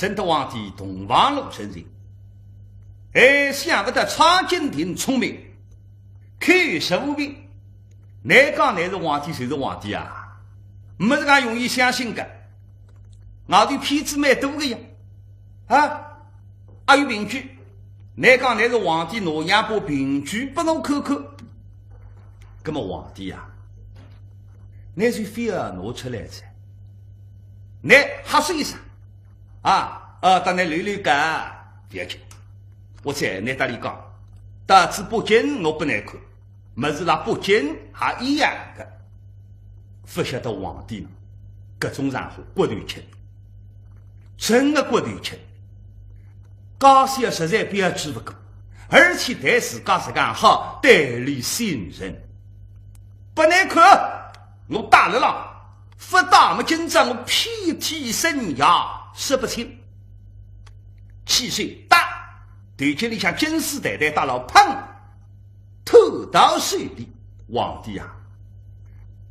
真的皇帝同房路成人。哎，想不得苍金亭聪明，开15病。你讲你是皇帝就是皇帝啊，没是讲容易相信的。我的骗子蛮多的呀，还有凭据。你讲你是皇帝，侬也把凭据拨侬看看。那么皇帝啊，你就非要拿出来噻。你哈说一声当你溜溜干，不要紧。我在你那里讲，大致北京我不难看，么是那北京还一样的。不晓得皇帝呢，各种上火骨头吃，真的骨头吃。高些实在不要记不过，而且对自家是讲好，对立信任。不难看，我打了啦，不打么今朝我遍体生涯说不清。7岁大，对这里像金丝带带打了砰，头到水里。皇帝啊，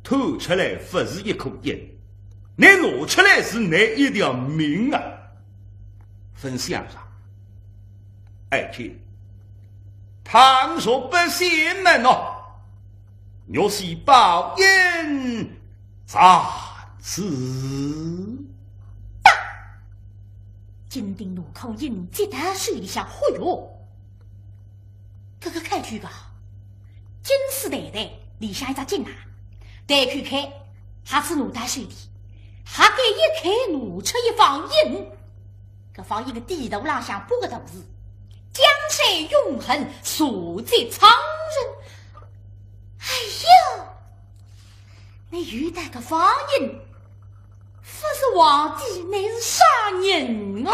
吐出来不是一颗烟，你拿出来是你一条命啊！分享上，而且倘若不信们哦，若是报应在此。金顶路口引接他水里下忽悠，这个开局个金丝带带里下一只金啊，带去开还是奴带水里，还给一开奴出一方印，这方一个地头浪向8个头字，江山永恒锁在苍人。哎呦，你遇到个方印，不是皇帝，你是啥人啊？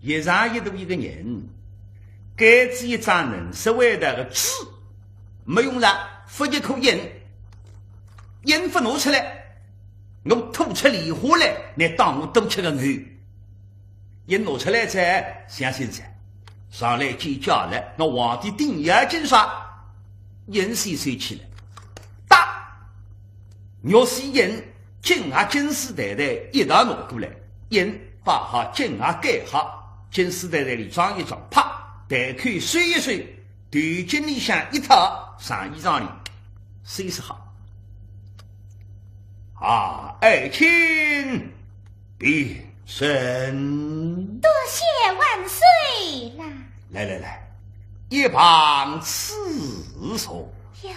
一上一度一个人，给自己张人所谓的个纸，没用上，发一口烟，烟不拿出来，我吐出梨花来，你当我多吃个鱼。烟拿出来才想现在，上来见家了，那皇帝定眼睛上，烟水水起来，打，要是烟金牙金丝袋袋一道拿过来，烟把好金牙盖好。金丝袋袋里装一装，啪，袋口水一水，对金里向一套，上衣裳里收拾好。啊，爱卿必胜！多谢万岁啦！来，一旁赐座。哟，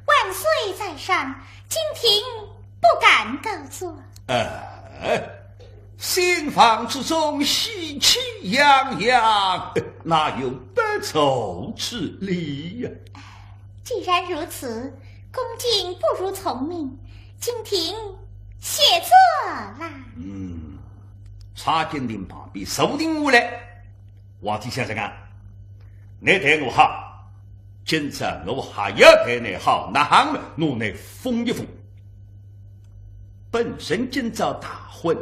万岁在上，今庭不敢告座。新房之中喜气洋洋，哪有不走之理呀？既然如此，恭敬不如从命，今庭写作啦。茶金亭旁边守定下来，皇帝先生啊，你待我好，今朝我还要对你好，那行了，我来封一封。本身今朝大婚，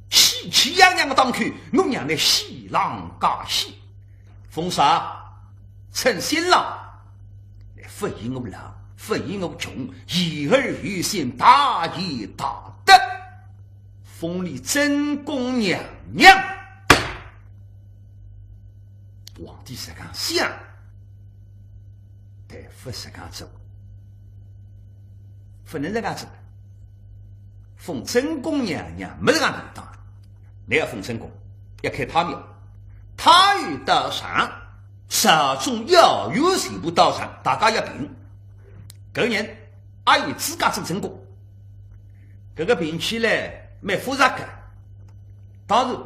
喜气洋洋的当口，我让你喜郎加喜，封啥？趁新郎来敷衍我老，敷衍我穷，一儿于心，大义大德，封你真宫娘娘。皇帝是讲想，但不是讲做，不能这样做。封真宫娘娘没这样能当，你要封真宫，要开他庙，他与道上，手中要有全部道上，大家要评。个人也有自家做真宫，这个评起来蛮复杂的。当然，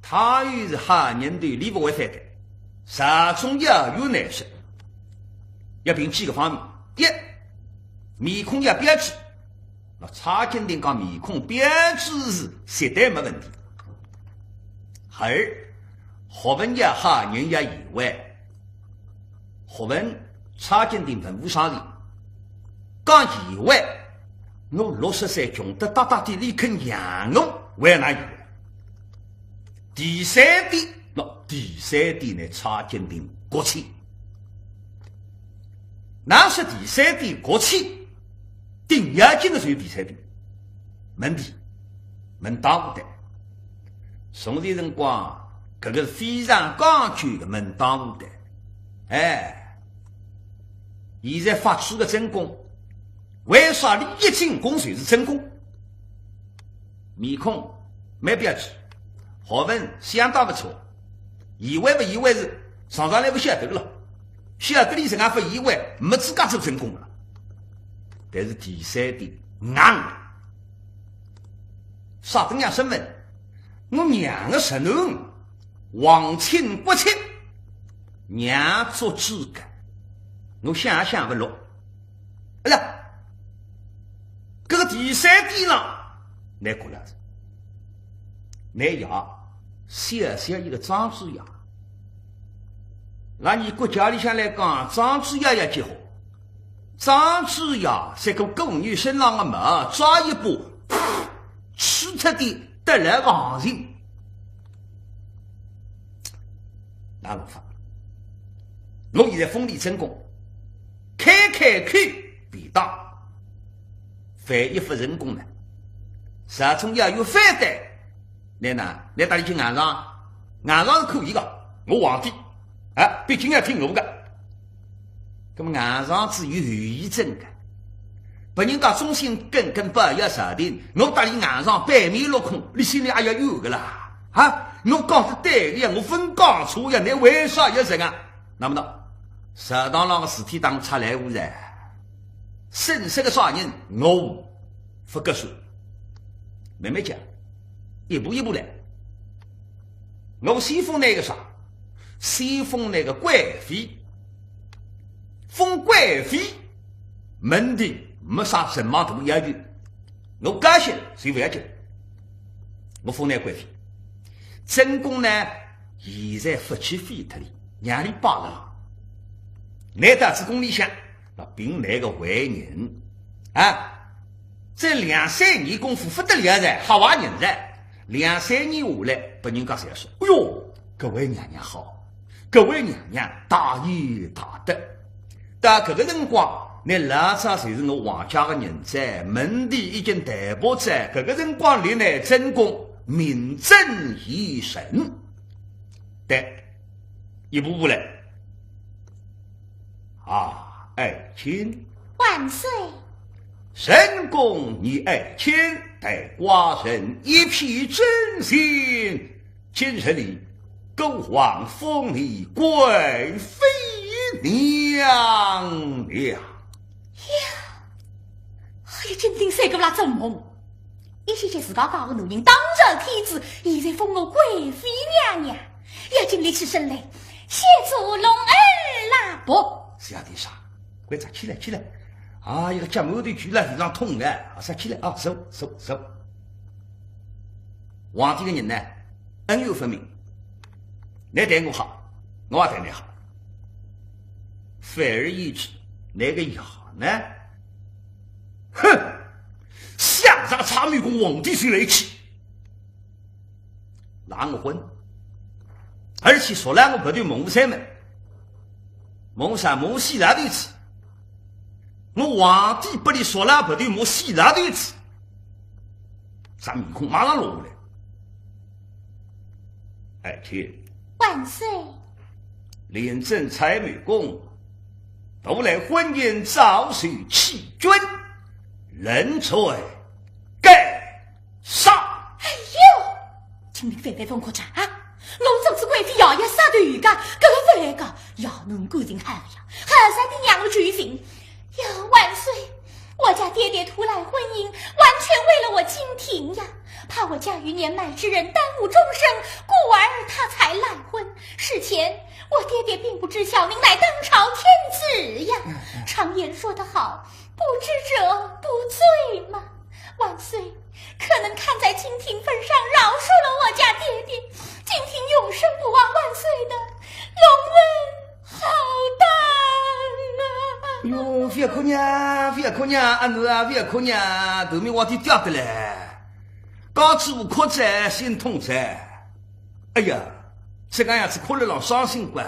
他与是哈人对离不违反的。手中要有难事，要凭几个方面：一，面孔要标致。那查鉴定讲面孔标致是绝对没问题。二，学问要好，人要以为学问查鉴定文物上里讲以为我60岁穷得大大的立刻养我，为哪以为？第三点呢，查鉴定国气。那是第三点国气，顶要紧的属于第三点。门第门当户对，从的辰光，这个是非常讲究的门当户对。现在发出的真功，为啥你一进宫就是真功？面孔没标志，学问相当不错。以为不以为是上来不晓得了，晓得你是俺不以为没资格做成功了。但是第三点硬，啥子样身份？我娘的神农，皇亲国戚，娘做资格，我想也想不落。哎呀，这个第三点了，来过来，来呀！小小一个张子雅，那你国家里向来讲，张子雅要结好，张子雅这个宫女身上的毛抓一把，吃出的得来王人，哪能法？我现在封你成功，开口便当，犯一副人工呢，啥从要有反对。来打你去硬上，硬上是可以的。我皇帝，毕竟要听我的。那么硬上只有后遗症的，别人讲忠心耿耿不要设定，我打你硬上百面落空，你心里也要有的啦。我讲是对的，我分讲错呀，你为啥要这样？那么呢，食堂上的事体当出来无人，深色的啥人，我不个数，慢慢讲。一步一步来，我先封那个啥，先封那个贵妃，封贵妃，门第没啥什么大要求，我高兴谁不要紧，我封那贵妃。真宫呢，现在不去废特里，让你罢了。来到子宫里向，那并来个为人这2-3年功夫不得了噻，好玩人噻。2-3年下来，别人家才说：“哎呦，各位娘娘好，各位娘娘大义大德。”到这个辰光，你老早就是我皇家的人才，门第已经代表在这个辰光里呢，真宫名正言顺。对，一步步来。爱卿万岁！神宫你爱卿。待寡人一片真心，今日里勾皇封你贵妃娘娘。呀，还真定三个啦真梦！一些自家家的奴人当着天子，现在封我贵妃娘娘，要尽力起身来协助龙儿啦！不，是要的啥？快站起来，起来！一个脚毛的举了非常痛的，站起来收。皇帝的人呢，恩怨分明。你对我好，我也对你好。反而言之，那个牙呢？哼！想让长美公皇帝谁来气？拿我混，而且说让我不对蒙山们，蒙山蒙西然对此，我皇帝不里说让不对蒙西然对此，长美公马上落来。爱卿万岁！廉政蔡美公都来婚姻早许弃君，人才盖上。哎呦，请你反反风可查啊！龙宗之贵妃要一杀对家，这个外个要能够人好呀，还是你娘的决心呀！万岁！我家爹爹图来婚姻，完全为了我金庭呀，怕我嫁与年迈之人耽误终生，故而他才赖婚。事前我爹爹并不知晓您乃当朝天子呀。常言说得好，不知者不罪嘛。万岁，可能看在金庭份上饶恕了我家爹爹，金庭永生不忘万岁的龙恩浩荡啊！哟，别哭娘，别哭娘，阿奴啊，别哭娘，头面往地掉的嘞，高知无可哉，心痛哉。哎呀，这个样子哭了老伤心quá。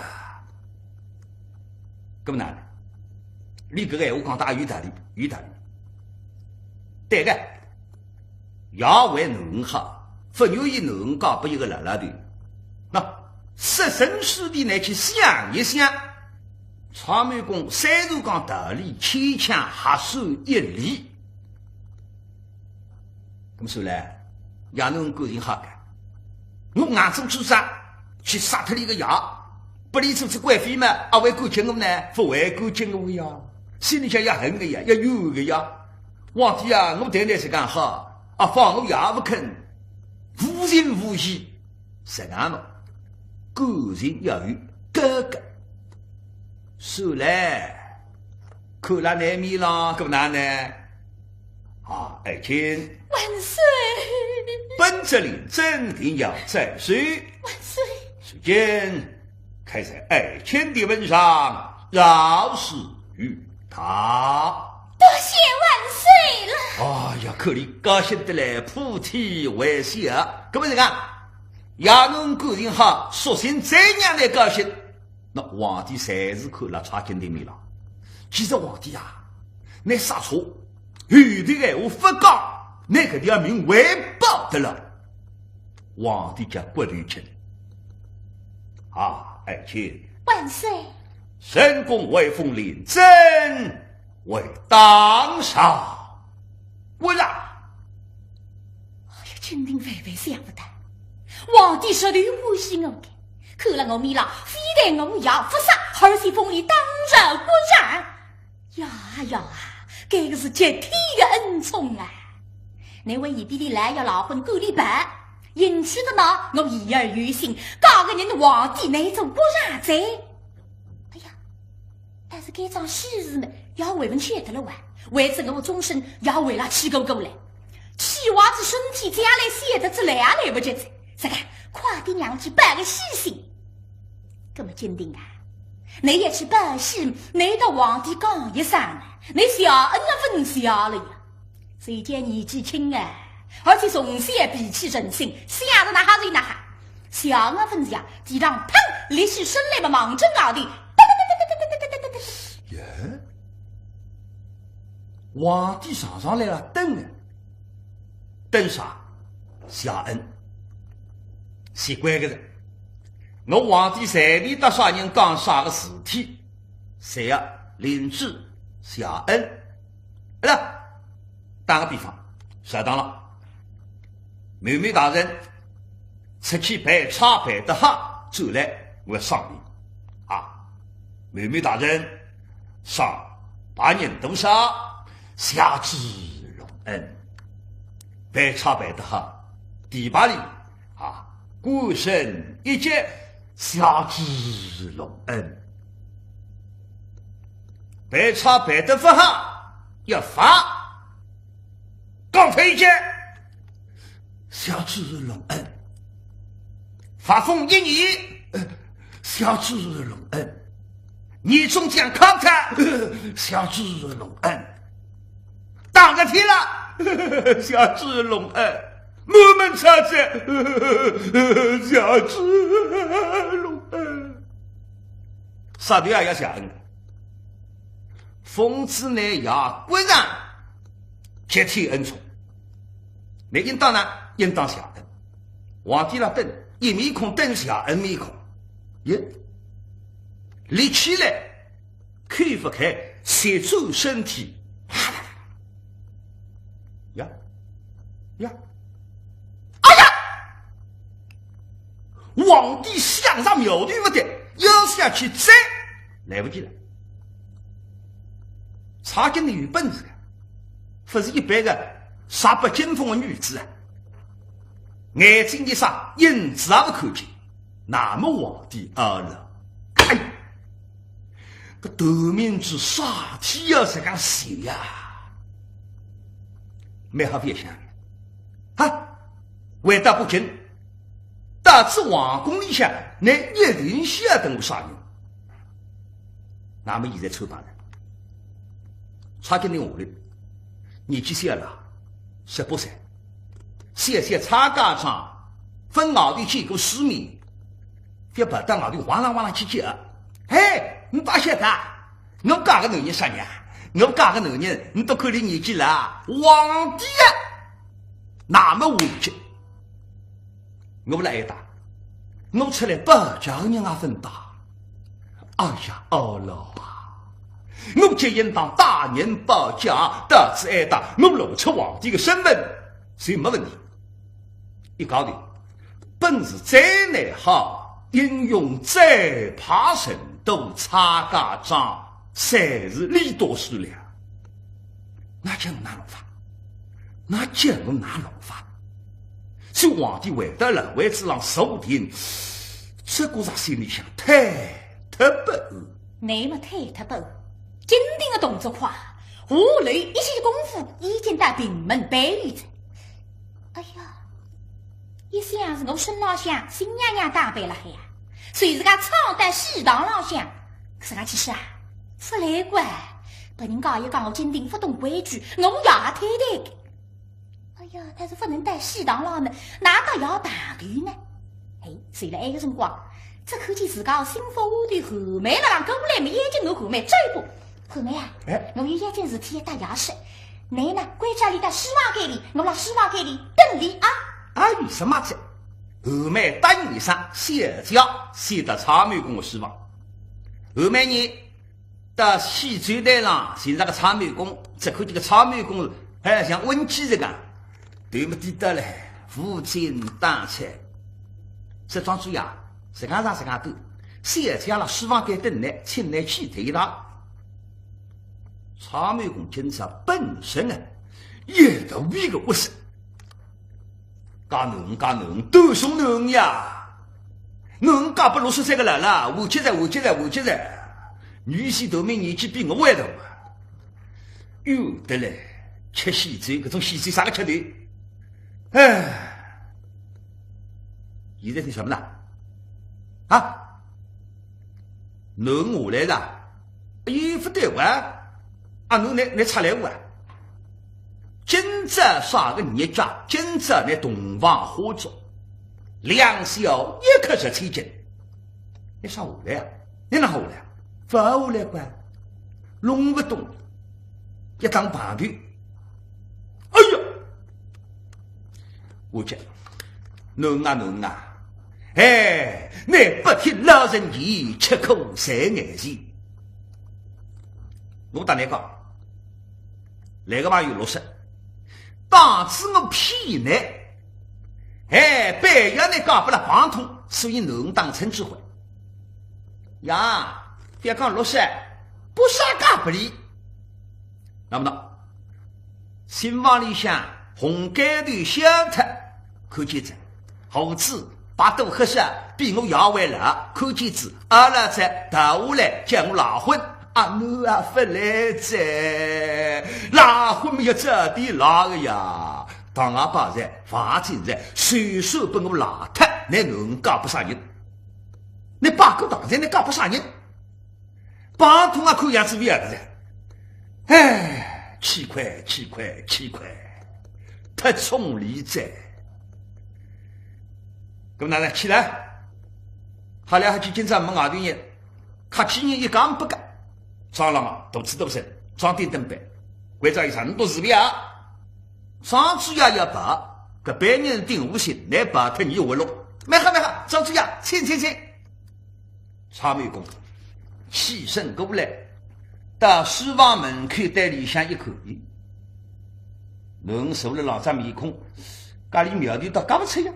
搿么哪？你搿个闲话讲大有道理，有道理。对个，要为侬好，不愿意侬讲不一个拉拉的。那设身处地来去想一想。长美公虽然讲道理，牵强还算一理。咁么说来，让侬个人好干。我眼中之杀，去杀脱你个牙，不理做这贵妃嘛，阿为感情我呢，不为感情我呀，心里向也恨个呀，也怨个呀。皇帝啊，我对你是讲好，啊放我牙不肯，无情无义，是讲嘛，个人要有格格。说来，看来难免了，搿哪呢？啊，爱卿，万岁！本职令真定要再续。万岁！时间开在爱卿的门上，饶是于他。多谢万岁了！哎呀，可你高兴得来，菩提为笑。搿么是讲，要侬个人好，索性再让来高兴。那皇帝才是看了差劲的面了。其实皇帝啊，你杀错，有的闲话不讲，那个条命回报得了。皇帝家骨头轻啊，爱卿，万岁！神功为封领真为当少，我让。哎呀，真定万万想不到，皇帝说的无心我的。看了我面了，非但我要不杀，而且封你当仁不让。呀呀啊，这个是绝天的恩宠啊！你为一边的来要老婚够礼拜，因此的呢，我一而于心，搞个人的皇帝那种不让贼。哎呀，但是这桩喜事呢，要为人晓得了完，为此我终身要为了气狗狗来，气娃子身体将来写得出来也来不及子，这个快点娘去办个喜信。这么坚定啊！你也去办喜，你到皇帝讲一声呢，你小恩了分小了呀。谁见年纪轻啊，而且从小脾气任性，吓得那哈子那哈，小恩分呀，地上砰，立起身来嘛，忙正高的，耶！皇帝上来了，灯啊，灯啥？小恩，奇怪个人。我皇帝在里搭啥人讲啥个事体？谁呀？领旨下恩。打个比方，适当了。妹妹大人出去陪茶陪得好，走来我赏你啊！妹妹大人赏把人多少，下之隆恩。陪茶陪得好，第八里啊，孤身一劫。下之隆恩，白茶白得不好，要罚。刚推荐，下之隆恩，发封一年，下之隆恩。你中将康他，小智隆恩，当个天了，小智隆恩，我们操着，小智隆恩，啥都要下恩。奉旨内要国上接替恩宠，你应当呢，应当下恩。皇帝了等一面孔等下恩面孔，耶，立起来，开不开，斜转身体，呀呀，哎呀！皇帝向上秒对不对？要下去再来不及了。查根的有本事，不是一般的杀不惊风的女子啊！眼睛一傻，影子也不看见。那么皇帝了，哎，个头面之杀体要是讲谁呀？没好别想啊！为大不敬，大致皇宫里向，你一定晓得我啥人。那么现在抽把人。查根的下来，年纪小了，18岁，谢谢查家长分外头见过世面，别不到外头晃啷晃啷去叫。嘿，你大晓得，我家个男人啥人？我家个男人，你都看你年纪了，皇帝啊，那么回去，我来一打，我出来把家人啊分打。哎呀，哦喽！我就应当大言保家，得此挨打，我露出皇帝的身份，所以没问题。一搞定，本事再难好，英勇再怕神都查家长，才是礼多数量。那叫我拿弄法，那叫我拿弄法。所以皇帝回到了位置上守定，这个是心里想太不你们太不坚定的动作快，无论一些功夫已经到平门北域着。哎呀，一想是我孙老乡新娘娘打扮了海呀，随自家闯在西堂老乡，可是俺其实啊，不来怪，被人家也讲我坚定不懂规矩，我压太太的。哎呀，但是不能带西堂老呢，哪个要打队呢？哎，随了那个辰光，这可见自家心腹我的后妹了，让狗来没眼睛我后妹这一步。后妹啊，我有一件事体要打牙齿，你呢归家里的希望给你，我让希望给你等你啊！啊，有什么子？后妹答应一声，谢教先到草莓宫的希望。后妹呢，到西站台上寻那个草莓宫，这看这个草莓宫还像温鸡这个，对不对得嘞？父亲当菜，这庄主呀，谁干啥谁干都，谢教了希望给等来，请来去推他。草莓宫警察本身啊，也都一个不是。干侬都送侬呀！侬干不63个人了，我接着，女婿头名年纪比我还大，有的嘞，吃西餐，搿种西餐啥个吃的？哎，现在听什么呢？啊，侬下来了，衣服对完。啊，侬来出来我啊！今朝啥个日子？今朝来洞房花烛，两小一刻是千金。你啥下来呀？你哪下来？不下来关，弄不动，一当旁边。哎呀！我讲，侬啊，哎，你不听老人言，吃苦在眼前。我打你讲。来个嘛有60，当时我骗你，哎，白要你搞不了帮通，所以侬当成智慧呀，别讲60，不杀干不理。那么呢，新房里向红盖头小特看见子，猴子把都喝下，比我要完了，看见子，阿拉在倒下来叫我拉婚。啊，侬啊，不来在拉婚没有这地拉个呀？当阿爸在房间在，随手把我拉脱，你侬搞不啥人？你八个当然你搞不啥人？帮同啊看样子不要的噻。哎，奇怪，太冲理在。咁哪能起来？好了，还去今朝没外头人，客气人一讲不干，蟑螂啊，肚子都深，装点灯板，关照一场多事别啊！上主呀要跑，搿别人定无心，来跑脱你活路。没好，张主呀，请。曹美公起身过来，到书房门口袋里向一看，能受了老张面孔，家里苗头倒讲不出呀。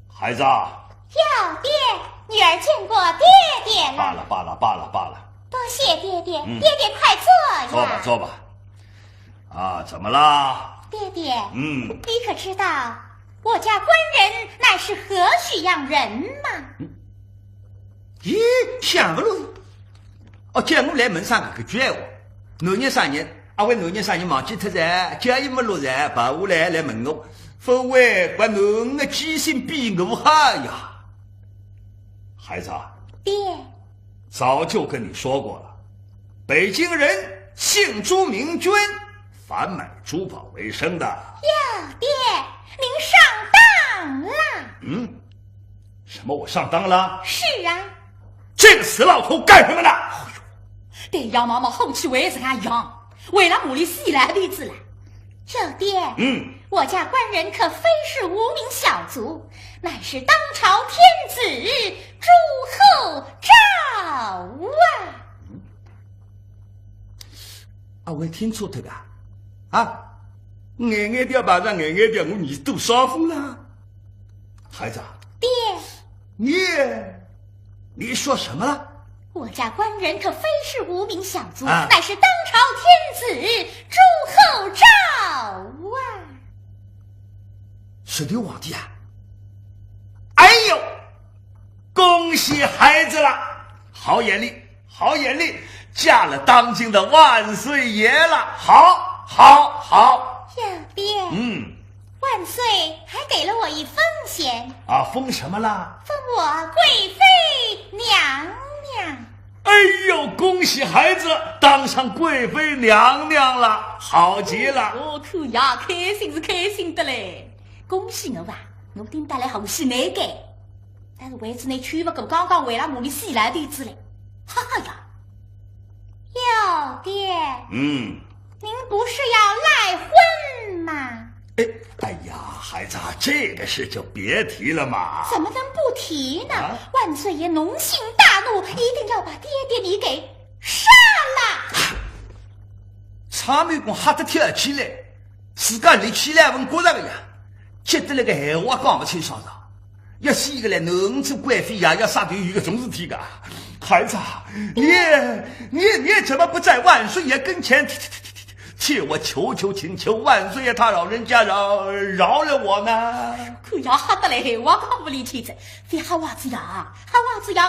孩子啊，要爹，女儿见过爹爹了。罢了。多谢爹爹，爹爹快坐呀。坐吧。啊，怎么啦？爹爹，你可知道我家官人乃是何许样人吗？咦，想不喽？哦，叫我来门上个句闲话，男人生日，阿位男人生日忘记脱噻，叫伊没落噻，跑下来问我，否为把侬的记性比我好呀？孩子啊，爹，早就跟你说过了，北京人姓朱名君，贩卖珠宝为生的。哟，爹，您上当了。什么？我上当了？是啊。这个死老头干什么呢？对杨妈妈后去为啥样？为了母里死来的子了。小爹，我家官人可非是无名小卒，乃是当朝天子朱厚照啊！我听错的啊！眼眼掉把上，眼眼掉我你都伤风了。孩子，爹，你说什么了？我家官人可非是无名小卒，乃是当朝天子朱厚照啊！是刘皇帝啊！哎呦，恭喜孩子了，好眼力，嫁了当今的万岁爷了，好。小爹，万岁还给了我一封衔啊，封什么啦？封我贵妃娘娘。哎呦，恭喜孩子当上贵妃娘娘了，好极了！可呀，开心是开心的嘞。恭喜我吧，我定带来好喜难改。但是为此你娶不够，刚刚为了母里死来的子嘞。哈哈呀！哟，爹，您不是要赖婚吗？哎呀，孩子，这个事就别提了嘛。怎么能不提呢？万岁爷浓情大怒，一定要把爹爹你给杀了。曹美公吓得跳起来，自家立起来问国人个呀，觉得那个闲话讲不清爽了。要是一个来能做贵妃呀，要杀对一个种事体个。孩子，你怎么不在万岁爷跟前替我求请求万岁爷他老人家饶了我呢？可呀，吓得来我讲不离去子，非哈娃子呀，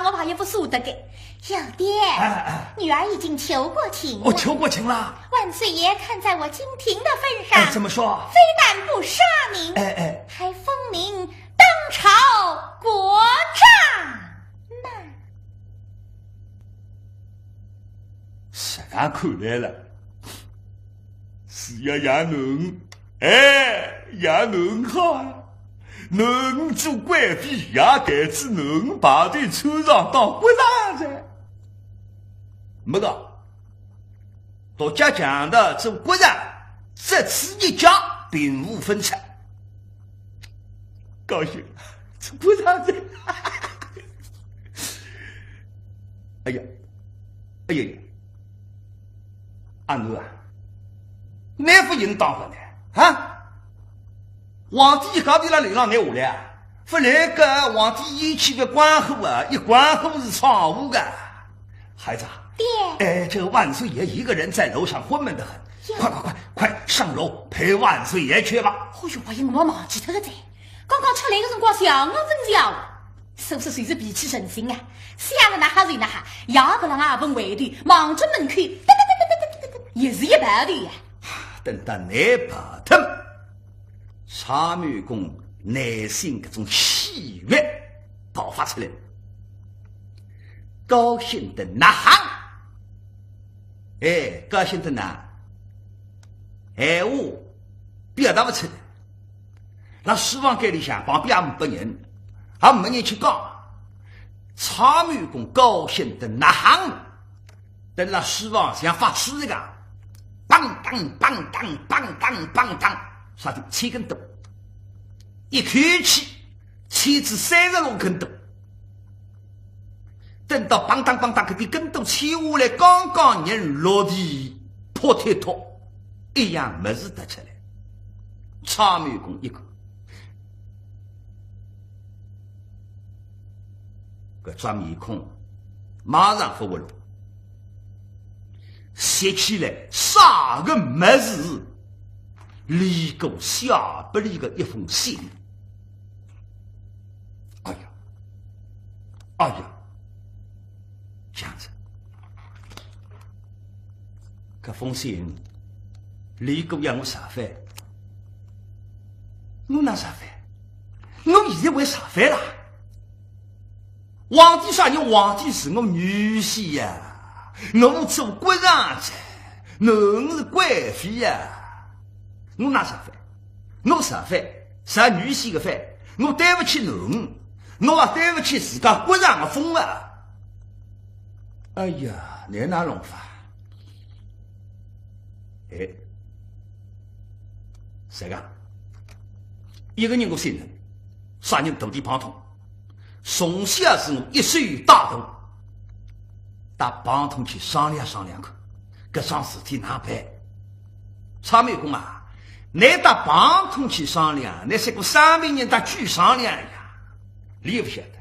我怕也不输得给。小爹，女儿已经求过情了。我求过情了。万岁爷看在我金庭的份上，怎么说？非但不杀您，还封您当朝国丈呢。实干看来了。是呀，也能好，能做贵妃也该只能把对车上当国丈噻。没个，大家讲的做国丈，这次一家并无分拆，高兴，做国丈噻。哎呀，阿奴啊！哪副人当不呢？皇帝搞定了流浪难下来啊！不然个皇帝一去个关户啊，一关户是闯户的。孩子，爹，这个万岁爷一个人在楼上昏闷得很，快上楼陪万岁爷去吧。哎呦，我忘记他个在，刚刚出来的辰光想我分晓，是不是随时脾气神经啊？想了那哈人那哈，要不让阿文围队望着门口，也是一般的呀。等到内把他们，查美公内心这种喜悦爆发出来。高兴的呐喊。哎，高兴的呐，闲话表达不出来。那书房间里向旁边也没人，也没人去讲。草满公高兴的呐喊，等那书房像发刺一样，梆当梆当梆当梆当，啥的7根刀，一口气切至36根刀。等到梆当梆当搿点根刀切下来，刚刚人落地破铁托，一样没事得出来。草满公一个，搿抓面孔马上发活了，写起来啥个没事，离过下不离个一封信。哎呀，哎呀！这样子，搿封信李哥让我茶饭，我哪茶饭？我现在为茶饭啦！皇帝啥人？皇帝是我女婿呀！我做国丈子，侬是贵妃呀！我哪茶饭？我茶饭，茶女婿的饭，我对不起侬，我也对不起自家国丈的风啊！哎呀，你哪弄法？哎，谁个？一个人我信任，啥人土地旁通？从小是我一岁大头，带旁通去商量商量看，搿桩事体哪办？草满公啊，你带旁通去商量，那是个300人带去商量呀，你也不晓得。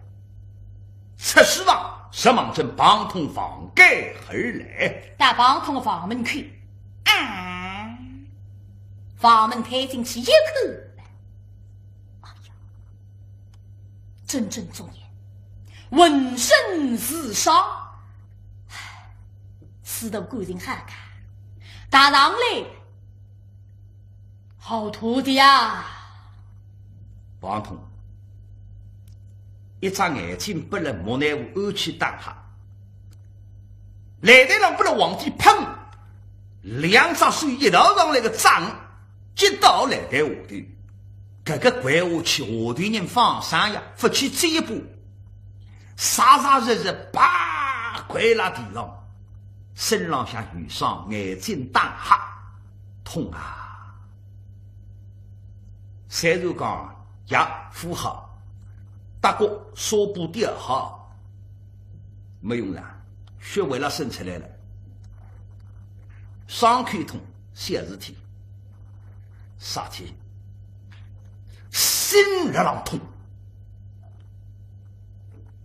出事房。石莽镇帮通房盖而来，打帮通房门去，啊！房门推进去一看，哎呀，真正作业，浑身是伤，死都赶紧喊看，打上来，好徒弟啊！帮通。一眨眼睛不能莫奈何安去当下，来台上不能皇帝砰，2只手一道上来个掌击到来台下头，搿个拐下去，下头人放上呀，不去这一步，沙沙日日啪跪辣地上，身浪向雨霜，眼睛打黑，痛啊！虽然讲呀，呼好。大哥说不掉好，没用了，血为了渗出来了，伤口痛，小事体，啥体？心热浪痛，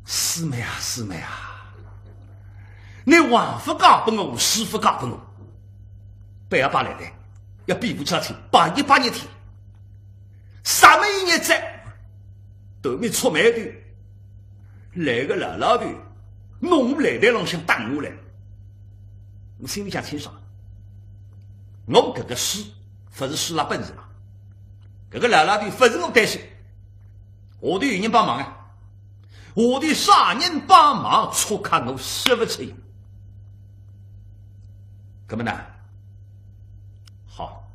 师妹啊，师妹啊，你王夫讲给我，师傅讲给我，不要把来的，要比不着天，8日天，什么一日在？后面出卖的来个老老的弄来台浪向打下来，我心里想清爽，我搿个书不是书拉本事嘛，搿个老老的不是我担心，下头有人帮忙啊，下头啥人帮忙，错看我说不出来。搿么呢？好，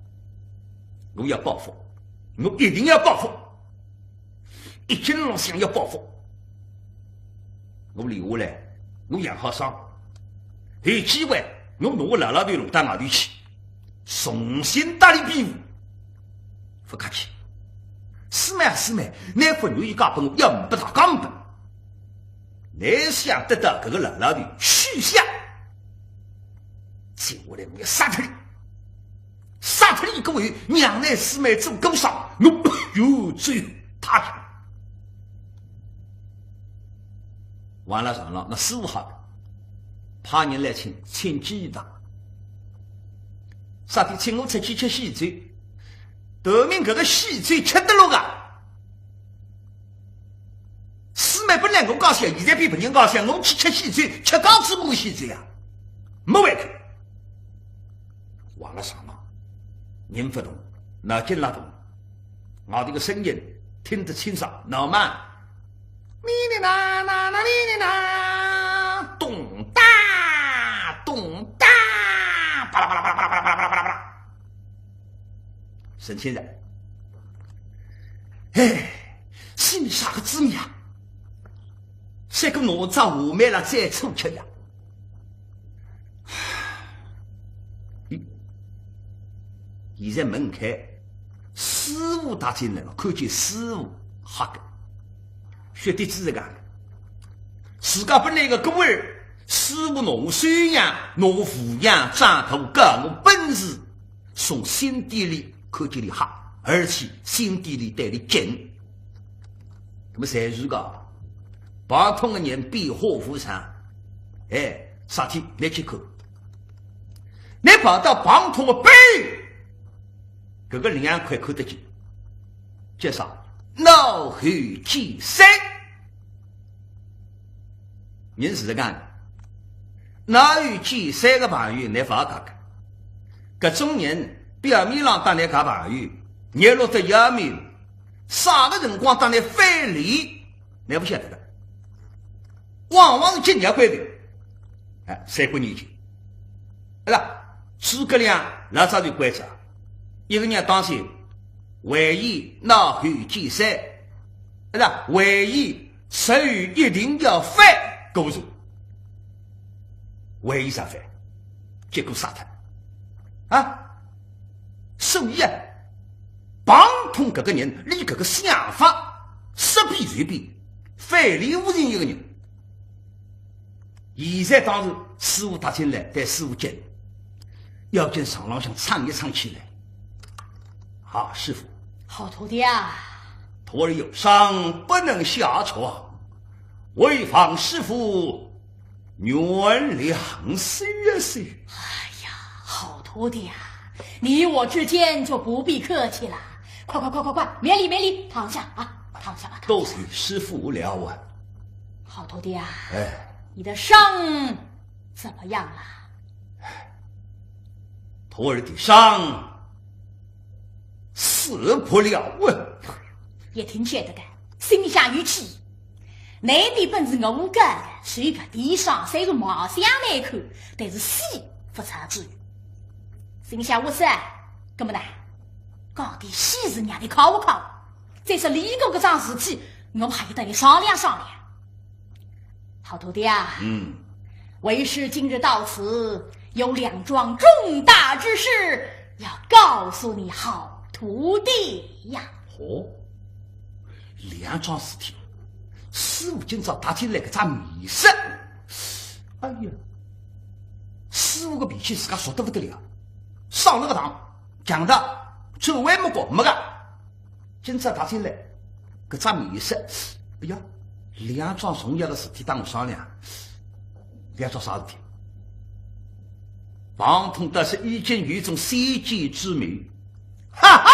我要报复，我一定要报复。一斤龙想要报复，我留下来，我养好伤，有机会我弄个老老头弄到外头去，重新打理庇护。不客气，师妹啊师妹，你不愿意讲给我，要不打钢本，你想得到这个老老头去向，接下来我要杀他你，杀他你各位娘内师妹做工伤，我有罪他乡。完了上了，那15号派人来请鸡蛋，啥天请我出去吃西餐，后面这个西餐吃得落啊！师妹本来我高兴，现在比别人高兴，我去吃西餐，吃刚子母西餐呀，没胃口。完了上了，人不动，脑筋拉动，我这个声音听得清爽，脑慢。咪哩啦啦啦哩哩啦，咚！沈清人，哎，心里啥个滋味啊？这个哪吒下面了再出去呀？现在门开，师傅打进来了，看见师傅吓个，学弟子讲，自家本来个各位师傅侬修养，侬抚养长头各侬本事，从心底里看见你哈，而且心底里对你敬。那么谁是个帮通的人比货服上，哎，啥天来去看，你跑到帮通的背。这个2块看得见，介绍脑后记三，人是这样的，脑后记三个朋友来发觉个，搿种人表面上当来搞朋友，热络得要命，啥个辰光当来非礼，你不晓得的，往往是今年规定，哎，3个年前，对吧？诸葛亮老早就规则。一个人当心，为以脑后记三，是吧？为以手语一定要翻勾住，为以啥翻？结果杀他啊！所以啊，帮通这个人，你这个想法说变就变，非礼勿信一个人。现在当时师傅打进来，对师傅讲，要见上朗向唱一唱起来。啊，师傅，好徒弟啊！徒儿有伤不能下床，为防师傅原谅岁月岁。哎呀，好徒弟啊！你我之间就不必客气了，快，免礼，躺下啊，躺下吧。都是师傅了啊！好徒弟啊，哎，你的伤怎么样了？徒儿的伤。死不了啊！也挺晓得的，心下有气。内地本是我干，虽个地上虽然貌相难看，但是死不差之余。心下无事，干么呢？到底死是让你考不考？再说李哥这桩事体，我还得你商量商量。好徒弟啊，为师今日到此，有2桩重大之事要告诉你好。徒弟呀！哦，2桩事体，师傅今朝打进来个张面色，哎呀，师傅个脾气自家说得不得了，上了个堂，讲的周围没过没个，今朝打进来个张面色，哎呀，2桩重要的事体当我商量，2桩啥事体？王通倒是已经有一种先见之明。哈哈！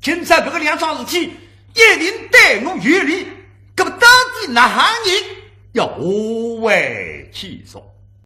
今朝这个2桩事体一定对我有利，那么到底哪行人要何为其说？